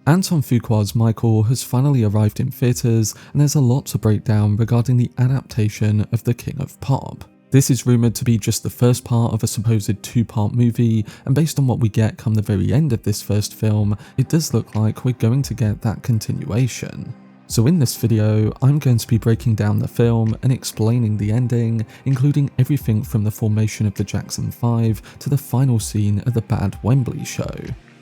Antoine Fuqua's Michael has finally arrived in theatres, and there's a lot to break down regarding the adaptation of The King of Pop. This is rumoured to be just the first part of a supposed two-part movie, and based on what we get come the very end of this first film, it does look like we're going to get that continuation. So in this video, I'm going to be breaking down the film and explaining the ending, including everything from the formation of the Jackson 5 to the final scene of the Bad Wembley show.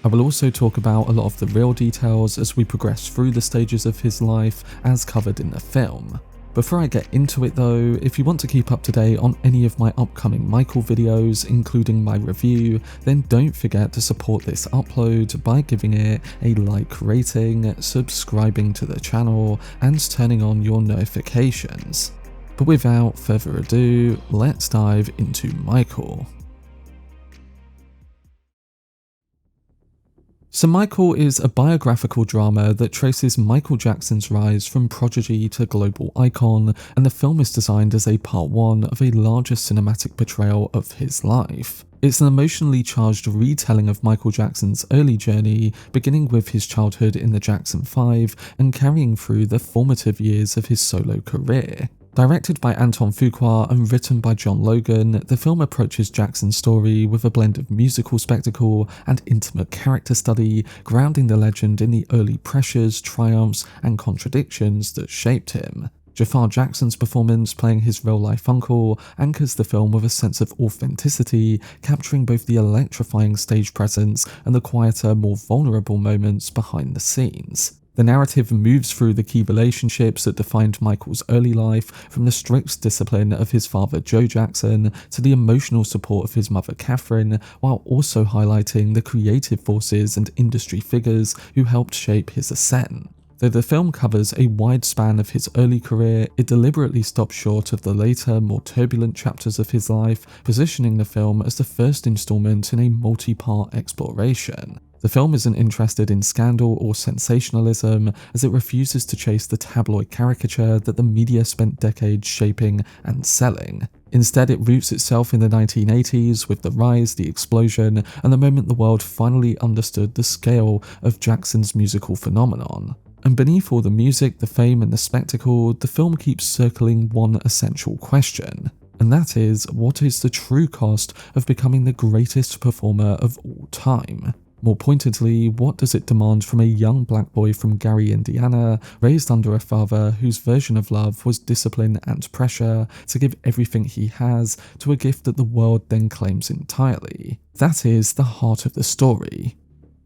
I will also talk about a lot of the real details as we progress through the stages of his life as covered in the film. Before I get into it though, if you want to keep up to date on any of my upcoming Michael videos, including my review, then don't forget to support this upload by giving it a like rating, subscribing to the channel, and turning on your notifications. But without further ado, let's dive into Michael. So Michael is a biographical drama that traces Michael Jackson's rise from prodigy to global icon, and the film is designed as a part one of a larger cinematic portrayal of his life. It's an emotionally charged retelling of Michael Jackson's early journey, beginning with his childhood in the Jackson 5 and carrying through the formative years of his solo career. Directed by Antoine Fuqua and written by John Logan, the film approaches Jackson's story with a blend of musical spectacle and intimate character study, grounding the legend in the early pressures, triumphs, and contradictions that shaped him. Jaafar Jackson's performance, playing his real-life uncle, anchors the film with a sense of authenticity, capturing both the electrifying stage presence and the quieter, more vulnerable moments behind the scenes. The narrative moves through the key relationships that defined Michael's early life, from the strict discipline of his father Joe Jackson to the emotional support of his mother Catherine, while also highlighting the creative forces and industry figures who helped shape his ascent. Though the film covers a wide span of his early career, it deliberately stops short of the later, more turbulent chapters of his life, positioning the film as the first installment in a multi-part exploration. The film isn't interested in scandal or sensationalism, as it refuses to chase the tabloid caricature that the media spent decades shaping and selling. Instead, it roots itself in the 1980s with the rise, the explosion, and the moment the world finally understood the scale of Jackson's musical phenomenon. And beneath all the music, the fame, and the spectacle, the film keeps circling one essential question. And that is, what is the true cost of becoming the greatest performer of all time? More pointedly, what does it demand from a young black boy from Gary, Indiana, raised under a father whose version of love was discipline and pressure, to give everything he has to a gift that the world then claims entirely? That is the heart of the story.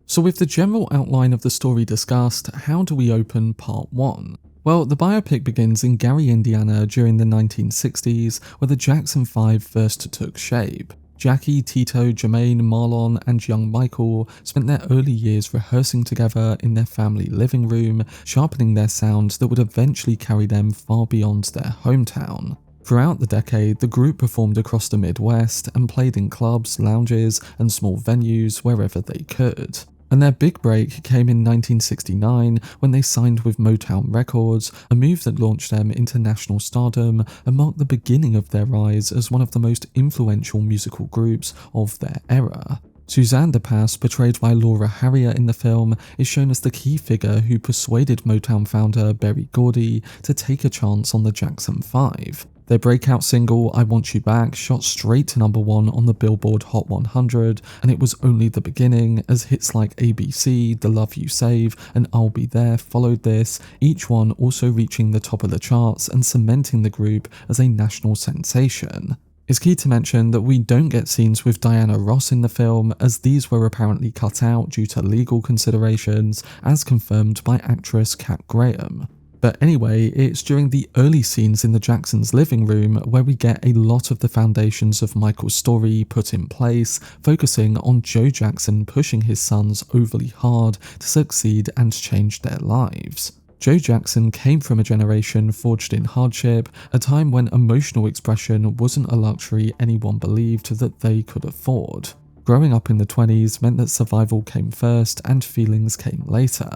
So with the general outline of the story discussed, how do we open part 1? Well, the biopic begins in Gary, Indiana during the 1960s, where the Jackson 5 first took shape. Jackie, Tito, Jermaine, Marlon, and young Michael spent their early years rehearsing together in their family living room, sharpening their sound that would eventually carry them far beyond their hometown. Throughout the decade, the group performed across the Midwest and played in clubs, lounges, and small venues wherever they could. And their big break came in 1969 when they signed with Motown Records, a move that launched them into national stardom and marked the beginning of their rise as one of the most influential musical groups of their era. Suzanne DePass, portrayed by Laura Harrier in the film, is shown as the key figure who persuaded Motown founder Berry Gordy to take a chance on the Jackson 5. Their breakout single, I Want You Back, shot straight to #1 on the Billboard Hot 100, and it was only the beginning, as hits like ABC, The Love You Save, and I'll Be There followed this, each one also reaching the top of the charts and cementing the group as a national sensation. It's key to mention that we don't get scenes with Diana Ross in the film, as these were apparently cut out due to legal considerations, as confirmed by actress Kat Graham. But anyway, it's during the early scenes in the Jacksons' living room where we get a lot of the foundations of Michael's story put in place, focusing on Joe Jackson pushing his sons overly hard to succeed and change their lives. Joe Jackson came from a generation forged in hardship, a time when emotional expression wasn't a luxury anyone believed that they could afford. Growing up in the 20s meant that survival came first and feelings came later.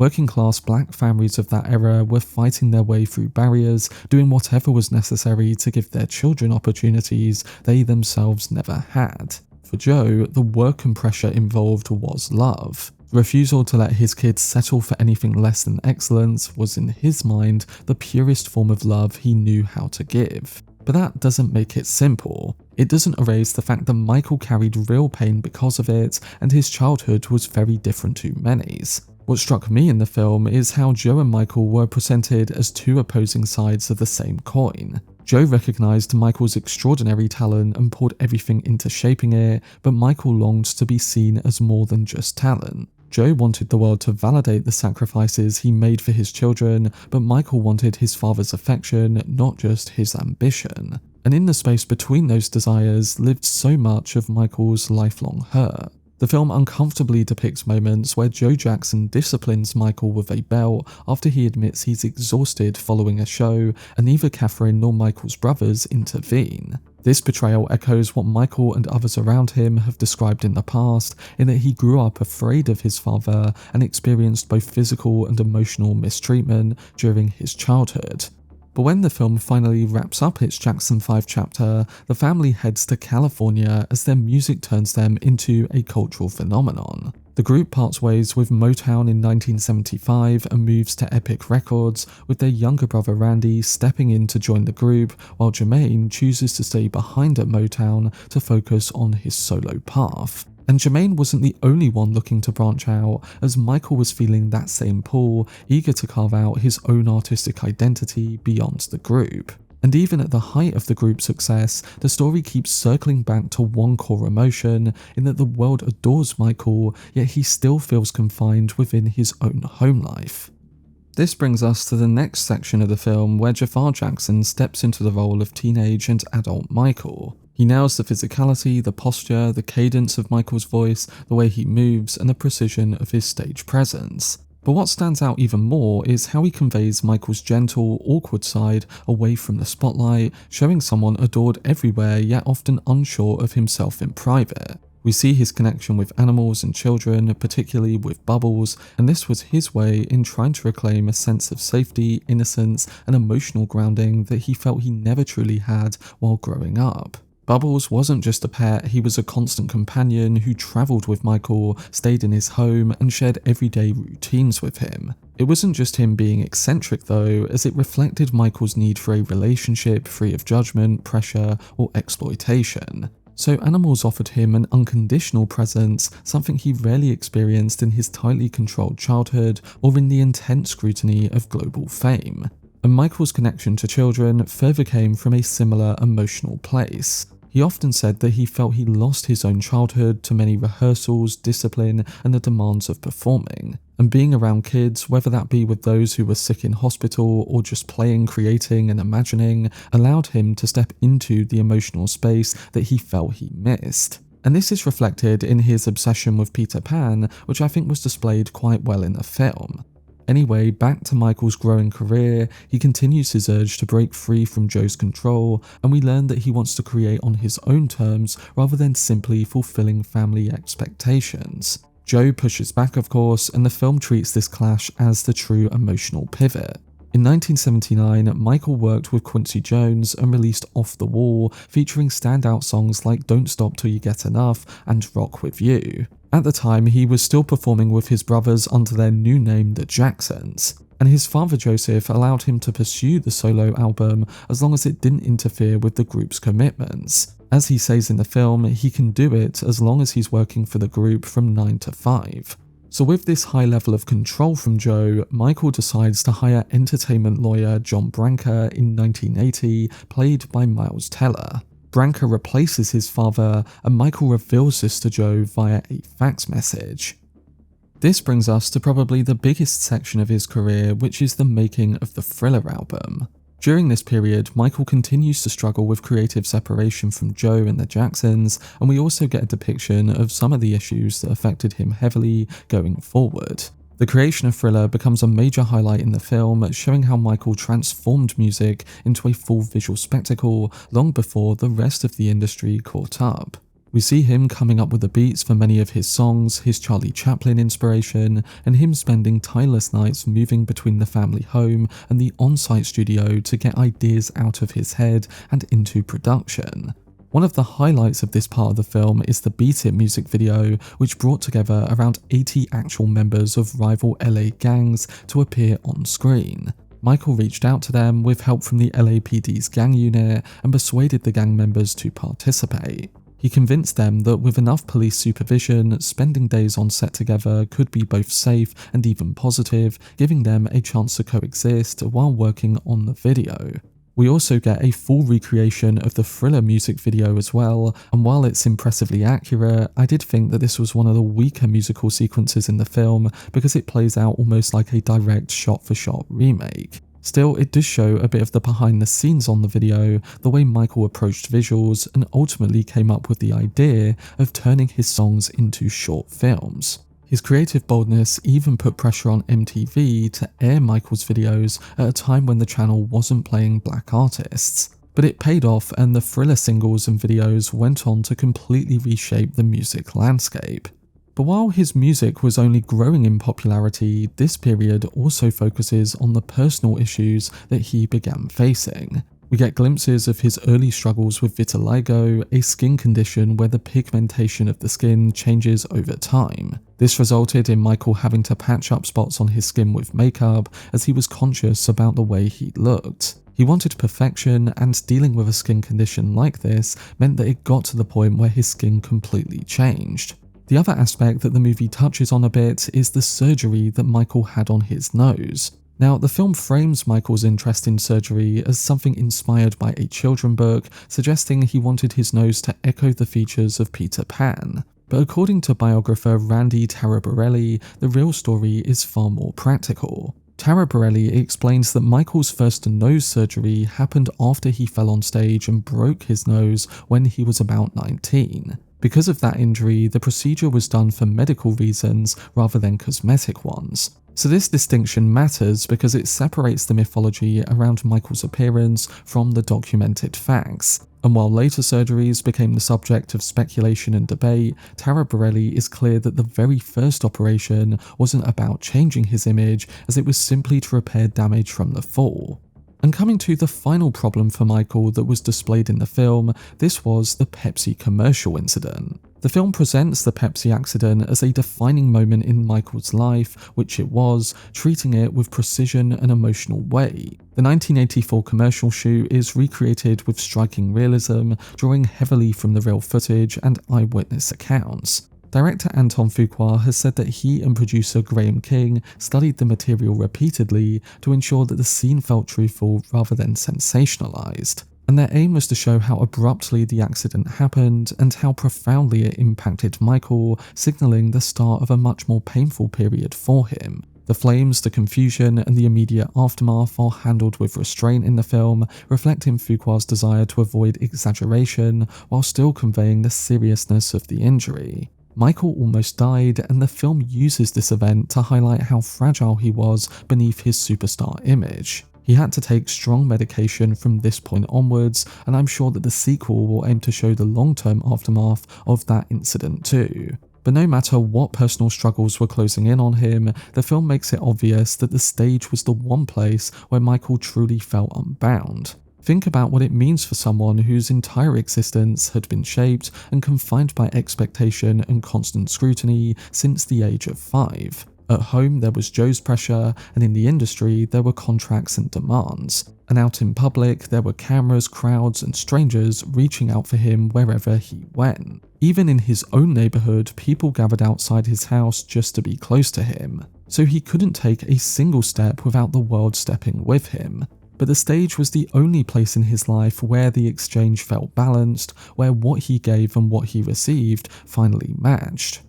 Working-class black families of that era were fighting their way through barriers, doing whatever was necessary to give their children opportunities they themselves never had. For Joe, the work and pressure involved was love. The refusal to let his kids settle for anything less than excellence was, in his mind, the purest form of love he knew how to give. But that doesn't make it simple. It doesn't erase the fact that Michael carried real pain because of it, and his childhood was very different to many's. What struck me in the film is how Joe and Michael were presented as two opposing sides of the same coin. Joe recognised Michael's extraordinary talent and poured everything into shaping it, but Michael longed to be seen as more than just talent. Joe wanted the world to validate the sacrifices he made for his children, but Michael wanted his father's affection, not just his ambition. And in the space between those desires lived so much of Michael's lifelong hurt. The film uncomfortably depicts moments where Joe Jackson disciplines Michael with a belt after he admits he's exhausted following a show, and neither Catherine nor Michael's brothers intervene. This portrayal echoes what Michael and others around him have described in the past, in that he grew up afraid of his father and experienced both physical and emotional mistreatment during his childhood. But when the film finally wraps up its Jackson 5 chapter, the family heads to California as their music turns them into a cultural phenomenon. The group parts ways with Motown in 1975 and moves to Epic Records, with their younger brother Randy stepping in to join the group, while Jermaine chooses to stay behind at Motown to focus on his solo path. And Jermaine wasn't the only one looking to branch out, as Michael was feeling that same pull, eager to carve out his own artistic identity beyond the group. And even at the height of the group's success, the story keeps circling back to one core emotion, in that the world adores Michael, yet he still feels confined within his own home life. This brings us to the next section of the film, where Jaafar Jackson steps into the role of teenage and adult Michael. He nails the physicality, the posture, the cadence of Michael's voice, the way he moves, and the precision of his stage presence. But what stands out even more is how he conveys Michael's gentle, awkward side away from the spotlight, showing someone adored everywhere yet often unsure of himself in private. We see his connection with animals and children, particularly with Bubbles, and this was his way in trying to reclaim a sense of safety, innocence, and emotional grounding that he felt he never truly had while growing up. Bubbles wasn't just a pet, he was a constant companion who travelled with Michael, stayed in his home, and shared everyday routines with him. It wasn't just him being eccentric though, as it reflected Michael's need for a relationship free of judgment, pressure, or exploitation. So animals offered him an unconditional presence, something he rarely experienced in his tightly controlled childhood or in the intense scrutiny of global fame. And Michael's connection to children further came from a similar emotional place. He often said that he felt he lost his own childhood to many rehearsals, discipline, and the demands of performing. And being around kids, whether that be with those who were sick in hospital or just playing, creating, and imagining, allowed him to step into the emotional space that he felt he missed. And this is reflected in his obsession with Peter Pan, which I think was displayed quite well in the film. Anyway, back to Michael's growing career, he continues his urge to break free from Joe's control, and we learn that he wants to create on his own terms rather than simply fulfilling family expectations. Joe pushes back, of course, and the film treats this clash as the true emotional pivot. In 1979, Michael worked with Quincy Jones and released Off the Wall, featuring standout songs like Don't Stop Till You Get Enough and Rock With You. At the time, he was still performing with his brothers under their new name, the Jacksons, and his father Joseph allowed him to pursue the solo album as long as it didn't interfere with the group's commitments. As he says in the film, he can do it as long as he's working for the group from 9 to 5. So with this high level of control from Joe, Michael decides to hire entertainment lawyer John Branca in 1980, played by Miles Teller. Branca replaces his father, and Michael reveals this to Joe via a fax message. This brings us to probably the biggest section of his career, which is the making of the Thriller album. During this period, Michael continues to struggle with creative separation from Joe and the Jacksons, and we also get a depiction of some of the issues that affected him heavily going forward. The creation of Thriller becomes a major highlight in the film, showing how Michael transformed music into a full visual spectacle long before the rest of the industry caught up. We see him coming up with the beats for many of his songs, his Charlie Chaplin inspiration, and him spending tireless nights moving between the family home and the on-site studio to get ideas out of his head and into production. One of the highlights of this part of the film is the Beat It music video, which brought together around 80 actual members of rival LA gangs to appear on screen. Michael reached out to them with help from the LAPD's gang unit and persuaded the gang members to participate. He convinced them that with enough police supervision, spending days on set together could be both safe and even positive, giving them a chance to coexist while working on the video. We also get a full recreation of the Thriller music video as well, and while it's impressively accurate, I did think that this was one of the weaker musical sequences in the film because it plays out almost like a direct shot-for-shot remake. Still, it does show a bit of the behind the scenes on the video, the way Michael approached visuals, and ultimately came up with the idea of turning his songs into short films. His creative boldness even put pressure on MTV to air Michael's videos at a time when the channel wasn't playing black artists. But it paid off, and the Thriller singles and videos went on to completely reshape the music landscape. But while his music was only growing in popularity, this period also focuses on the personal issues that he began facing. We get glimpses of his early struggles with vitiligo, a skin condition where the pigmentation of the skin changes over time. This resulted in Michael having to patch up spots on his skin with makeup as he was conscious about the way he looked. He wanted perfection, and dealing with a skin condition like this meant that it got to the point where his skin completely changed. The other aspect that the movie touches on a bit is the surgery that Michael had on his nose. Now, the film frames Michael's interest in surgery as something inspired by a children's book, suggesting he wanted his nose to echo the features of Peter Pan. But according to biographer Randy Taraborelli, the real story is far more practical. Taraborelli explains that Michael's first nose surgery happened after he fell on stage and broke his nose when he was about 19. Because of that injury, the procedure was done for medical reasons rather than cosmetic ones. So this distinction matters because it separates the mythology around Michael's appearance from the documented facts. And while later surgeries became the subject of speculation and debate, Taraborelli is clear that the very first operation wasn't about changing his image, as it was simply to repair damage from the fall. And coming to the final problem for Michael that was displayed in the film, this was the Pepsi commercial incident. The film presents the Pepsi accident as a defining moment in Michael's life, which it was, treating it with precision and emotional weight. The 1984 commercial shoot is recreated with striking realism, drawing heavily from the real footage and eyewitness accounts. Director Antoine Fuqua has said that he and producer Graham King studied the material repeatedly to ensure that the scene felt truthful rather than sensationalized. And their aim was to show how abruptly the accident happened and how profoundly it impacted Michael, signaling the start of a much more painful period for him. The flames, the confusion, and the immediate aftermath are handled with restraint in the film, reflecting Fuqua's desire to avoid exaggeration while still conveying the seriousness of the injury. Michael almost died, and the film uses this event to highlight how fragile he was beneath his superstar image. He had to take strong medication from this point onwards, and I'm sure that the sequel will aim to show the long-term aftermath of that incident too. But no matter what personal struggles were closing in on him, the film makes it obvious that the stage was the one place where Michael truly felt unbound. Think about what it means for someone whose entire existence had been shaped and confined by expectation and constant scrutiny since the age of 5. At home there was Joe's pressure, and in the industry there were contracts and demands. And out in public there were cameras, crowds, and strangers reaching out for him wherever he went. Even in his own neighborhood, people gathered outside his house just to be close to him. So he couldn't take a single step without the world stepping with him. But the stage was the only place in his life where the exchange felt balanced, where what he gave and what he received finally matched.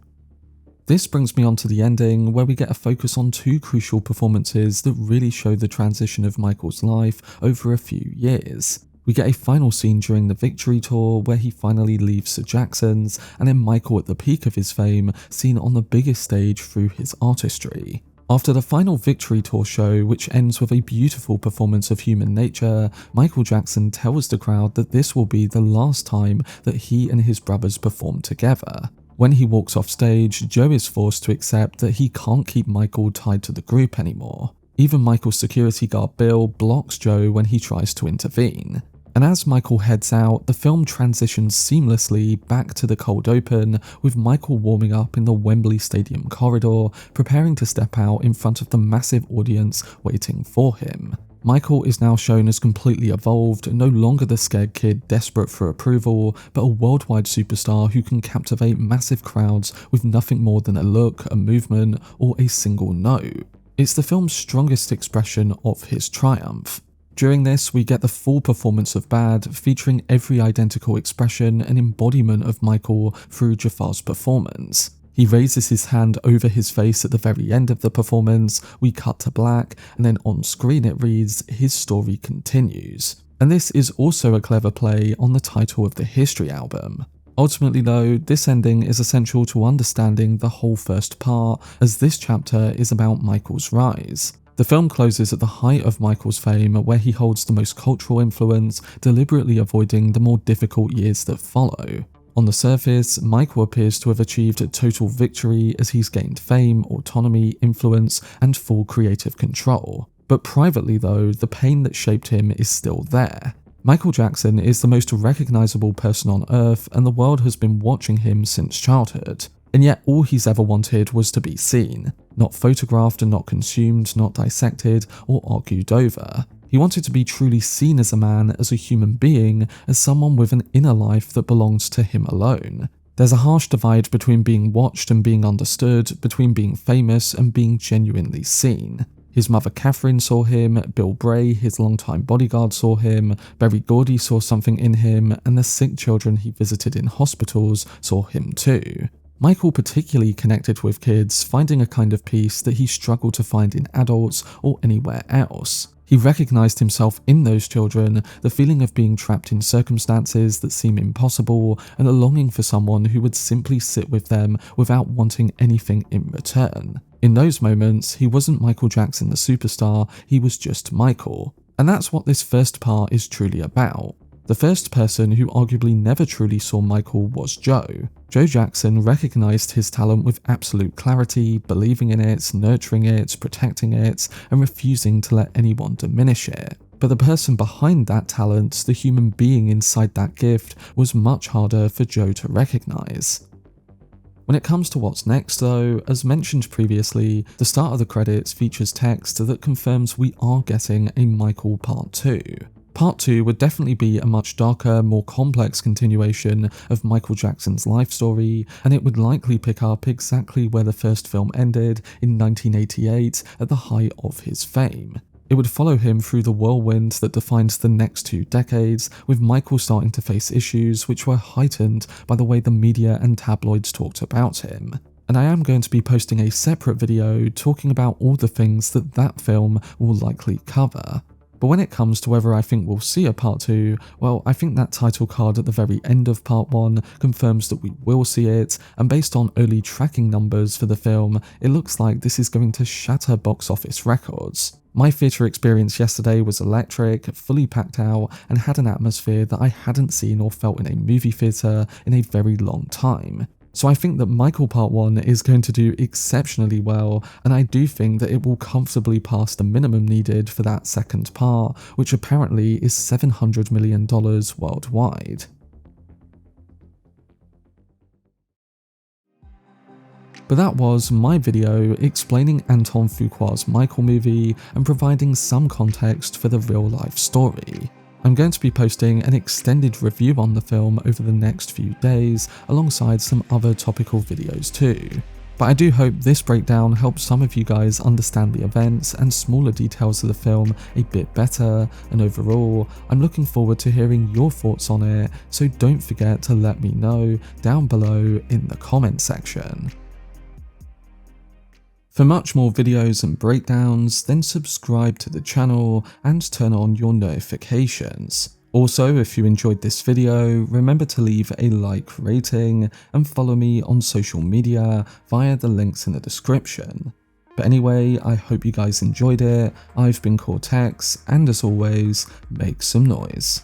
This brings me on to the ending, where we get a focus on two crucial performances that really show the transition of Michael's life over a few years. We get a final scene during the Victory Tour where he finally leaves the Jacksons, and then Michael at the peak of his fame, seen on the biggest stage through his artistry. After the final Victory Tour show, which ends with a beautiful performance of Human Nature, Michael Jackson tells the crowd that this will be the last time that he and his brothers perform together. When he walks off stage, Joe is forced to accept that he can't keep Michael tied to the group anymore. Even Michael's security guard Bill blocks Joe when he tries to intervene. And as Michael heads out, the film transitions seamlessly back to the cold open, with Michael warming up in the Wembley Stadium corridor, preparing to step out in front of the massive audience waiting for him. Michael is now shown as completely evolved, no longer the scared kid desperate for approval, but a worldwide superstar who can captivate massive crowds with nothing more than a look, a movement, or a single note. It's the film's strongest expression of his triumph. During this, we get the full performance of Bad, featuring every identical expression and embodiment of Michael through Jaafar's performance. He raises his hand over his face at the very end of the performance, we cut to black, and then on screen it reads, "His story continues." And this is also a clever play on the title of the History album. Ultimately though, this ending is essential to understanding the whole first part, as this chapter is about Michael's rise. The film closes at the height of Michael's fame, where he holds the most cultural influence, deliberately avoiding the more difficult years that follow. On the surface, Michael appears to have achieved a total victory as he's gained fame, autonomy, influence, and full creative control. But privately though, the pain that shaped him is still there. Michael Jackson is the most recognizable person on earth, and the world has been watching him since childhood. And yet all he's ever wanted was to be seen. Not photographed and not consumed, not dissected or argued over. He wanted to be truly seen as a man, as a human being, as someone with an inner life that belongs to him alone. There's a harsh divide between being watched and being understood, between being famous and being genuinely seen. His mother Catherine saw him, Bill Bray, his longtime bodyguard, saw him, Berry Gordy saw something in him, and the sick children he visited in hospitals saw him too. Michael particularly connected with kids, finding a kind of peace that he struggled to find in adults or anywhere else. He recognized himself in those children, the feeling of being trapped in circumstances that seem impossible, and a longing for someone who would simply sit with them without wanting anything in return. In those moments, he wasn't Michael Jackson the superstar, he was just Michael. And that's what this first part is truly about. The first person who arguably never truly saw Michael was Joe. Joe Jackson recognized his talent with absolute clarity, believing in it, nurturing it, protecting it, and refusing to let anyone diminish it. But the person behind that talent, the human being inside that gift, was much harder for Joe to recognize. When it comes to what's next though, as mentioned previously, the start of the credits features text that confirms we are getting a Michael Part 2. Part 2 would definitely be a much darker, more complex continuation of Michael Jackson's life story, and it would likely pick up exactly where the first film ended in 1988 at the height of his fame. It would follow him through the whirlwind that defines the next 2 decades, with Michael starting to face issues which were heightened by the way the media and tabloids talked about him. And I am going to be posting a separate video talking about all the things that that film will likely cover. But when it comes to whether I think we'll see a part 2, well, I think that title card at the very end of part 1 confirms that we will see it, and based on early tracking numbers for the film, it looks like this is going to shatter box office records. My theatre experience yesterday was electric, fully packed out, and had an atmosphere that I hadn't seen or felt in a movie theatre in a very long time. So I think that Michael Part 1 is going to do exceptionally well, and I do think that it will comfortably pass the minimum needed for that second part, which apparently is $700 million worldwide. But that was my video explaining Antoine Fuqua's Michael movie and providing some context for the real life story. I'm going to be posting an extended review on the film over the next few days, alongside some other topical videos too. But I do hope this breakdown helps some of you guys understand the events and smaller details of the film a bit better, and overall, I'm looking forward to hearing your thoughts on it, so don't forget to let me know down below in the comment section. For much more videos and breakdowns, then subscribe to the channel and turn on your notifications. Also, if you enjoyed this video, remember to leave a like rating and follow me on social media via the links in the description. But anyway, I hope you guys enjoyed it. I've been Cortex, and as always, make some noise.